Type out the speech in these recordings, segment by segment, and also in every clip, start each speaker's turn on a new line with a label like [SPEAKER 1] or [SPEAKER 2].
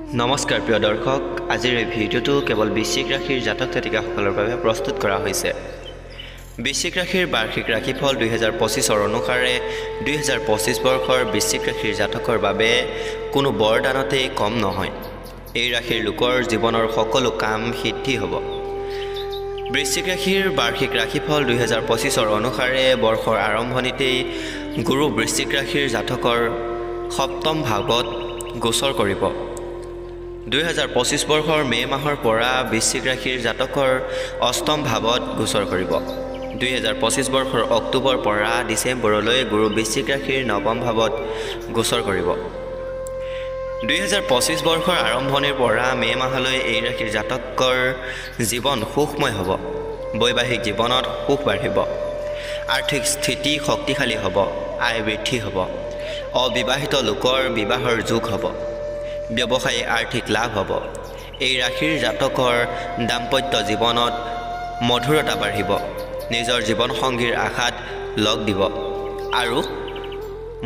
[SPEAKER 1] নমস্কাৰ প্ৰিয় দৰ্শক, আজিৰ এই ভিডিঅ'টো কেৱল বৃশ্চিক ৰাশিৰ জাতক জাতিকাসকলৰ বাবে প্ৰস্তুত কৰা হৈছে। বৃশ্চিক ৰাশিৰ বাৰ্ষিক ৰাশিফল 2025 অনুসাৰে 2025 বৰ্ষৰ বৃশ্চিক ৰাশিৰ জাতকৰ বাবে কোনো বৰদানতেই কম নহয়। এই ৰাশিৰ লোকৰ জীৱনৰ সকলো কাম সিদ্ধি হ'ব। বৃশ্চিক ৰাশিৰ বাৰ্ষিক ৰাশিফল 2025 অনুসাৰে বৰ্ষৰ আৰম্ভণিতেই গুৰু বৃশ্চিক ৰাশিৰ জাতকৰ সপ্তম ভাৱত গোচৰ কৰিব। 2025 বৰ্ষৰ মে মাহৰ পৰা বৃশ্চিক ৰাশিৰ জাতকৰ অষ্টম ভাৱত গোচৰ কৰিব। 2025 বৰ্ষৰ অক্টোবৰ পৰা ডিচেম্বৰলৈ গুৰু বৃশ্চিক ৰাশিৰ নৱম ভাৱত গোচৰ কৰিব। 2025 বৰ্ষৰ আৰম্ভণিৰ পৰা মে মাহলৈ এই ৰাশিৰ জাতকৰ জীৱন সুখময় হ'ব। বৈবাহিক জীৱনত সুখ বাঢ়িব, আৰ্থিক স্থিতি শক্তিশালী হ'ব, আয় বৃদ্ধি হ'ব, অবিবাহিত লোকৰ বিবাহৰ যোগ হ'ব, ব্যৱসায়ী আৰ্থিক লাভ হ'ব। এই ৰাশিৰ জাতকৰ দাম্পত্য জীৱনত মধুৰতা বাঢ়িব, নিজৰ জীৱনসংগীৰ আশাত লগ দিব আৰু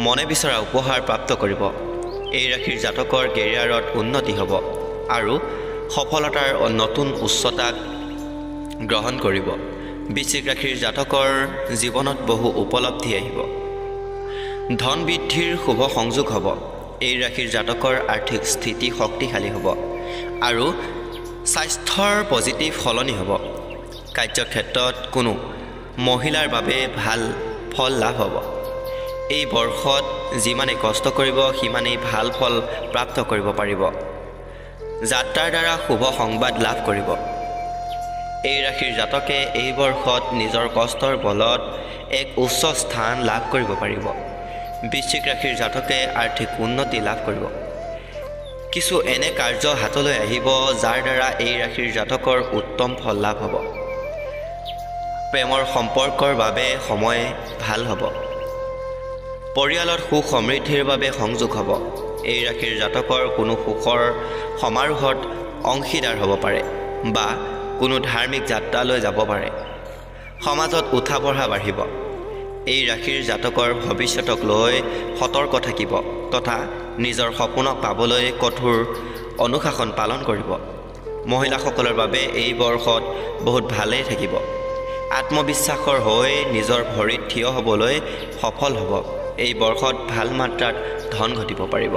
[SPEAKER 1] মনে বিচৰা উপহাৰ প্ৰাপ্ত কৰিব। এই ৰাশিৰ জাতকৰ কেৰিয়াৰত উন্নতি হ'ব আৰু সফলতাৰ নতুন উচ্চতাক গ্ৰহণ কৰিব। বৃশ্চিক ৰাশিৰ জাতকৰ জীৱনত বহু উপলব্ধি আহিব, ধন বৃদ্ধিৰ শুভ সংযোগ হ'ব। এই ৰাশিৰ জাতকৰ আৰ্থিক স্থিতি শক্তিশালী হ'ব আৰু স্বাস্থ্যৰ পজিটিভ সলনি হ'ব। কাৰ্যক্ষেত্ৰত কোনো মহিলাৰ বাবে ভাল ফল লাভ হ'ব। এই বৰ্ষত যিমানে কষ্ট কৰিব সিমানেই ভাল ফল প্ৰাপ্ত কৰিব পাৰিব। যাত্ৰাৰ দ্বাৰা শুভ সংবাদ লাভ কৰিব। এই ৰাশিৰ জাতকে এই বৰ্ষত নিজৰ কষ্টৰ বলত এক উচ্চ স্থান লাভ কৰিব পাৰিব। বৃশ্চিক ৰাশিৰ জাতকে আৰ্থিক উন্নতি লাভ কৰিব। কিছু এনে কাৰ্য হাতলৈ আহিব যাৰ দ্বাৰা এই ৰাশিৰ জাতকৰ উত্তম ফল লাভ হ'ব। প্ৰেমৰ সম্পৰ্কৰ বাবে সময় ভাল হ'ব। পৰিয়ালত সুখ সমৃদ্ধিৰ বাবে সংযোগ হ'ব। এই ৰাশিৰ জাতকৰ কোনো সুখৰ সমাৰোহত অংশীদাৰ হ'ব পাৰে বা কোনো ধাৰ্মিক যাত্ৰালৈ যাব পাৰে। সমাজত উঠা বঢ়া বাঢ়িব। এই ৰাশিৰ জাতকৰ ভৱিষ্যতক লৈ সতৰ্ক থাকিব তথা নিজৰ সপোনক পাবলৈ কঠোৰ অনুশাসন পালন কৰিব। মহিলাসকলৰ বাবে এই বৰ্ষত বহুত ভালেই থাকিব। আত্মবিশ্বাসৰ হৈ নিজৰ ভৰিত থিয় হ'বলৈ সফল হ'ব। এই বৰ্ষত ভাল মাত্ৰাত ধন ঘটিব পাৰিব।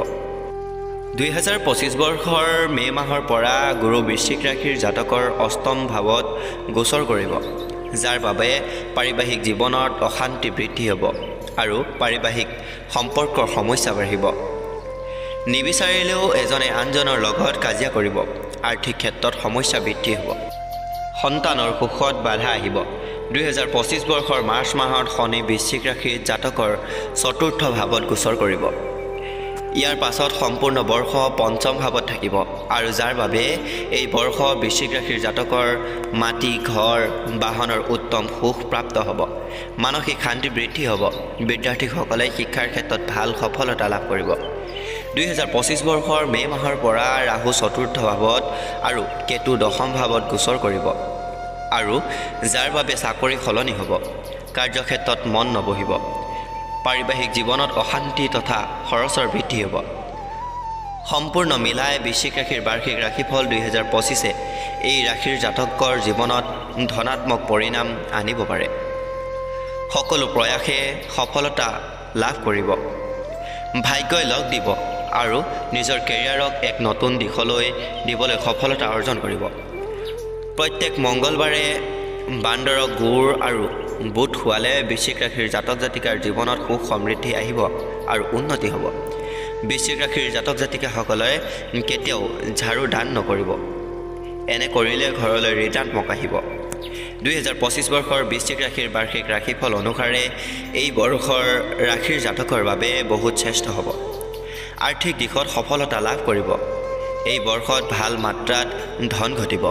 [SPEAKER 1] 2025 বৰ্ষৰ মে মাহৰ পৰা গুৰু বৃশ্চিক ৰাশিৰ জাতকৰ অষ্টম ভাৱত গোচৰ কৰিব, যাৰ বাবে পাৰিবাহিক জীৱনত অশান্তি বৃদ্ধি হ'ব আৰু পাৰিবাহিক সম্পৰ্কৰ সমস্যা বাঢ়িব। নিবিচাৰিলেও এজনে আনজনৰ লগত কাজিয়া কৰিব। আৰ্থিক ক্ষেত্ৰত সমস্যা বৃদ্ধি হ'ব। সন্তানৰ সুখত বাধা আহিব। 2025 বৰ্ষৰ মাৰ্চ মাহত শনি বৃশ্চিক ৰাশিৰ জাতকৰ চতুৰ্থ ভাৱত গোচৰ কৰিব। ইয়াৰ পাছত সম্পূৰ্ণ বৰ্ষ পঞ্চম ভাৱত থাকিব আৰু যাৰ বাবে এই বৰ্ষ বৃশ্চিক ৰাশিৰ জাতকৰ মাটি ঘৰ বাহনৰ উত্তম সুখ প্ৰাপ্ত হ'ব। মানসিক শান্তি বৃদ্ধি হ'ব। বিদ্যাৰ্থীসকলে শিক্ষাৰ ক্ষেত্ৰত ভাল সফলতা লাভ কৰিব। 2025 বৰ্ষৰ মে মাহৰ পৰা ৰাহু চতুৰ্থ ভাৱত আৰু কেতু দশম ভাৱত গোচৰ কৰিব আৰু যাৰ বাবে চাকৰি সলনি হ'ব। কাৰ্যক্ষেত্ৰত মন নবহিব। পাৰিবাহিক জীৱনত অশান্তি তথা খৰচৰ বৃদ্ধি হ'ব। সম্পূৰ্ণ মিলাই বৃশ্চিক ৰাশিৰ বাৰ্ষিক ৰাশিফল 2025 এই ৰাশিৰ জাতকৰ জীৱনত ধনাত্মক পৰিণাম আনিব পাৰে। সকলো প্ৰয়াসে সফলতা লাভ কৰিব। ভাগ্যই লগ দিব আৰু নিজৰ কেৰিয়াৰক এক নতুন দিশলৈ দিবলৈ সফলতা অৰ্জন কৰিব। প্ৰত্যেক মংগলবাৰে বান্দৰক গুৰ আৰু বুট খোৱালে বৃশ্চিক ৰাশিৰ জাতক জাতিকাৰ জীৱনত সুখ সমৃদ্ধি আহিব আৰু উন্নতি হ'ব। বৃশ্চিক ৰাশিৰ জাতক জাতিকাসকলে কেতিয়াও ঝাৰু দান নকৰিব। এনে কৰিলে ঘৰলৈ ঋণাত্মক আহিব। 2025 বৰ্ষৰ বৃশ্চিক ৰাশিৰ বাৰ্ষিক ৰাশিফল অনুসাৰে এই বৰ্ষৰ ৰাশিৰ জাতকৰ বাবে বহুত শ্ৰেষ্ঠ হ'ব। আৰ্থিক দিশত সফলতা লাভ কৰিব। এই বৰ্ষত ভাল মাত্ৰাত ধন ঘটিব।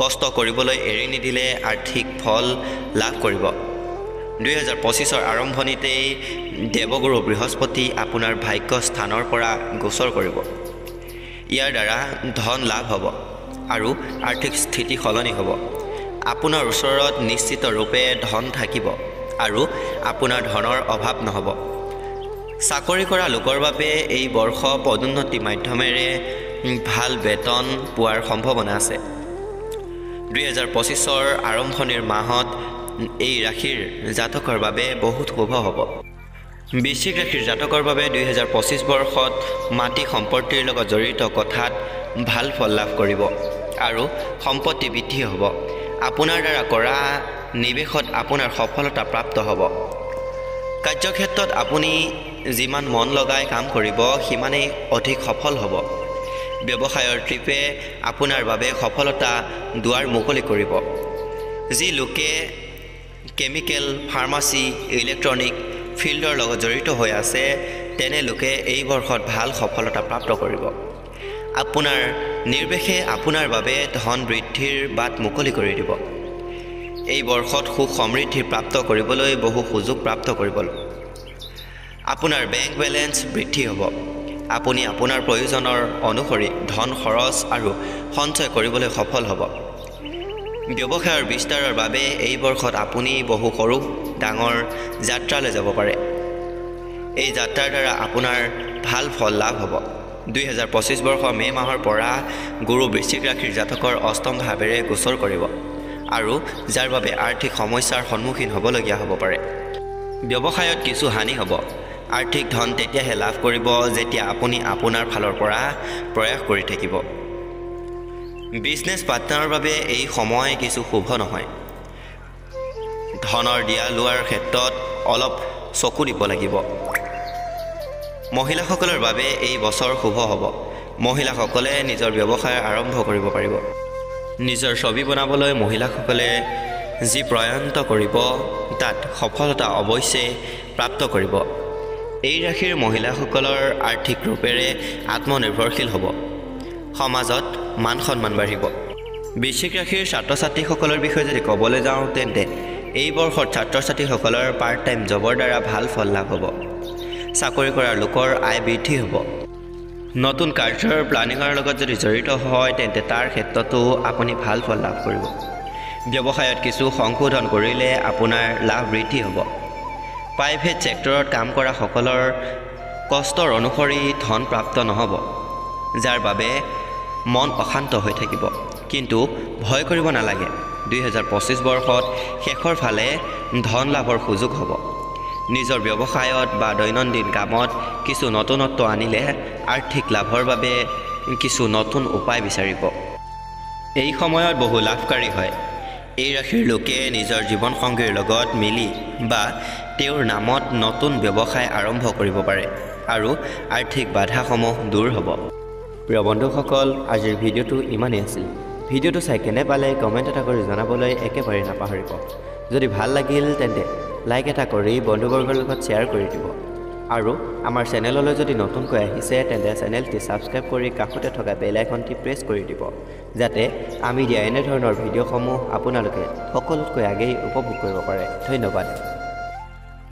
[SPEAKER 1] কষ্ট কৰিবলৈ এৰি নিদিলে আৰ্থিক ফল লাভ কৰিব। 2025 আৰম্ভণিতেই দেৱগুৰু বৃহস্পতি আপোনাৰ ভাগ্য স্থানৰ পৰা গোচৰ কৰিব। ইয়াৰ দ্বাৰা ধন লাভ হ'ব আৰু আৰ্থিক স্থিতি সলনি হ'ব। আপোনাৰ ওচৰত নিশ্চিত ৰূপে ধন থাকিব আৰু আপোনাৰ ধনৰ অভাৱ নহ'ব। চাকৰি কৰা লোকৰ বাবে এই বৰ্ষ পদোন্নতি মাধ্যমেৰে ভাল বেতন পোৱাৰ সম্ভাৱনা আছে। 2025 আৰম্ভণিৰ মাহত এই ৰাশিৰ জাতকৰ বাবে বহুত শুভ হ'ব। বৃশ্চিক ৰাশিৰ জাতকৰ বাবে 2025 বৰ্ষত মাটি সম্পত্তিৰ লগত জড়িত কথাত ভাল ফল লাভ কৰিব আৰু সম্পত্তি বৃদ্ধি হ'ব। আপোনাৰ দ্বাৰা কৰা নিৱেশত আপোনাৰ সফলতা প্ৰাপ্ত হ'ব। কাৰ্যক্ষেত্ৰত আপুনি যিমান মন লগাই কাম কৰিব সিমানেই অধিক সফল হ'ব। ব্যৱসায়ৰ ট্ৰিপে আপোনাৰ বাবে সফলতা দুৱাৰ মুকলি কৰিব। যি লোকে কেমিকেল, ফাৰ্মাচী, ইলেক্ট্ৰনিক ফিল্ডৰ লগত জড়িত হৈ আছে তেনে লোকে এই বৰ্ষত ভাল সফলতা প্ৰাপ্ত কৰিব। আপোনাৰ নিৰ্বেশে আপোনাৰ বাবে ধন বৃদ্ধিৰ বাট মুকলি কৰি দিব। এই বৰ্ষত সুখ সমৃদ্ধি প্ৰাপ্ত কৰিবলৈ বহু সুযোগ প্ৰাপ্ত কৰিব। আপোনাৰ বেংক বেলেঞ্চ বৃদ্ধি হ'ব। আপুনি আপোনাৰ প্ৰয়োজনৰ অনুসৰি ধন খৰচ আৰু সঞ্চয় কৰিবলৈ সফল হ'ব। ব্যৱসায়ৰ বিস্তাৰৰ বাবে এই বৰ্ষত আপুনি বহু সৰু ডাঙৰ যাত্ৰালৈ যাব পাৰে। এই যাত্ৰাৰ দ্বাৰা আপোনাৰ ভাল ফল লাভ হ'ব। 2025 বৰ্ষ মে' মাহৰ পৰা গুৰু বৃশ্চিক ৰাশিৰ জাতকৰ অষ্টম ভাৱেৰে গোচৰ কৰিব আৰু যাৰ বাবে আৰ্থিক সমস্যাৰ সন্মুখীন হ'বলগীয়া হ'ব পাৰে। ব্যৱসায়ত কিছু হানি হ'ব। আৰ্থিক ধন তেতিয়াহে লাভ কৰিব যেতিয়া আপুনি আপোনাৰ ফালৰ পৰা প্ৰয়াস কৰি থাকিব। বিজনেছ পাৰ্টনাৰৰ বাবে এই সময় কিছু শুভ নহয়। ধনৰ দিয়া লোৱাৰ ক্ষেত্ৰত অলপ চকু দিব লাগিব। মহিলাসকলৰ বাবে এই বছৰ শুভ হ'ব। মহিলাসকলে নিজৰ ব্যৱসায় আৰম্ভ কৰিব পাৰিব। নিজৰ ছবি বনাবলৈ মহিলাসকলে যি প্ৰয়াস কৰিব তাত সফলতা অৱশ্যে প্ৰাপ্ত কৰিব। এই ৰাশিৰ মহিলাসকলৰ আৰ্থিক ৰূপেৰে আত্মনিৰ্ভৰশীল হ'ব। সমাজত মান সন্মান বাঢ়িব। বৃশ্চিক ৰাশিৰ ছাত্ৰ ছাত্ৰীসকলৰ বিষয়ে যদি ক'বলৈ যাওঁ তেন্তে এই বৰ্ষত ছাত্ৰ ছাত্ৰীসকলৰ পাৰ্ট টাইম জবৰ দ্বাৰা ভাল ফল লাভ হ'ব। চাকৰি কৰা লোকৰ আয় বৃদ্ধি হ'ব। নতুন কাৰ্যৰ প্লানিঙৰ লগত যদি জড়িত হয় তেন্তে তাৰ ক্ষেত্ৰতো আপুনি ভাল ফল লাভ কৰিব। ব্যৱসায়ত কিছু সংশোধন কৰিলে আপোনাৰ লাভ বৃদ্ধি হ'ব। প্ৰাইভেট ছেক্টৰত কাম কৰা সকলৰ কষ্টৰ অনুসৰি ধন প্ৰাপ্ত নহ'ব, যাৰ বাবে মন অশান্ত হৈ থাকিব। কিন্তু ভয় কৰিব নালাগে। 2025 বৰ্ষত শেষৰ ফালে ধন লাভৰ সুযোগ হ'ব। নিজৰ ব্যৱসায়ত বা দৈনন্দিন কামত কিছু নতুনত্ব আনিলে আৰ্থিক লাভৰ বাবে কিছু নতুন উপায় বিচাৰিব। এই সময়ত বহু লাভকাৰী হয়। এই ৰাশিৰ লোকে নিজৰ জীৱনসংগীৰ লগত মিলি বা তেওঁৰ নামত নতুন ব্যৱসায় আৰম্ভ কৰিব পাৰে আৰু আৰ্থিক বাধাসমূহ দূৰ হ'ব। প্ৰিয় বন্ধুসকল, আজিৰ ভিডিঅ'টো ইমানেই আছিল। ভিডিঅ'টো চাই কেনে পালে কমেণ্ট এটা কৰি জনাবলৈ একেবাৰে নাপাহৰিব। যদি ভাল লাগিল তেন্তে লাইক এটা কৰি বন্ধুবৰ্গৰ লগত শ্বেয়াৰ কৰি দিব আৰু আমাৰ চেনেললৈ যদি নতুনকৈ আহিছে তেন্তে চেনেলটি ছাবস্ক্ৰাইব কৰি কাষতে থকা বেল আইকনটি প্ৰেছ কৰি দিব, যাতে আমি দিয়া এনেধৰণৰ ভিডিঅ'সমূহ আপোনালোকে সকলোতকৈ আগেই উপভোগ কৰিব পাৰে। ধন্যবাদ।